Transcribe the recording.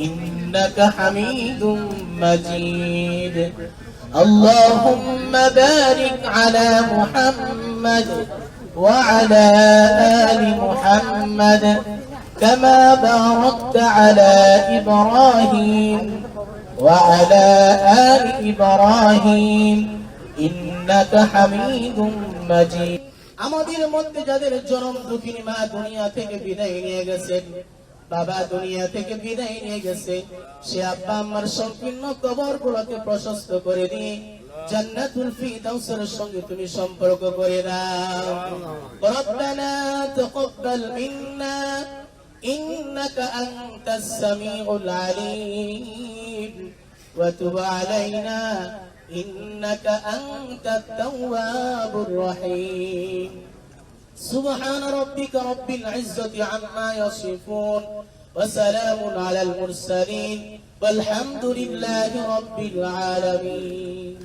إنك حميد مجيد اللهم بارك على محمد وعلى آل محمد كما باركت على إبراهيم وعلى آل إبراهيم إنك حميد مجيد আমাদের মধ্যে যাদের জনম দুঃখিনী মা দুনিয়া থেকে বিদায় নিয়ে গেছেন, বাবা দুনিয়া থেকে বিদায় নিয়ে গেছে, সে আব্বা আম্মার সংকীর্ণ কবরগুলোকে প্রশস্ত করে দিয়ে জান্নাতুল ফিরদাউসের সঙ্গে তুমি সম্পর্ক করে দাও। রব্বানা তাকাব্বাল মিন্না ইন্নাকা আনতাস সামিউল আলিম ওয়া তুব আলাইনা ইন্নাকা আনতাত তাওয়াবুর রহিম। سبحان ربك رب العزة عما يصفون وسلام على المرسلين والحمد لله رب العالمين.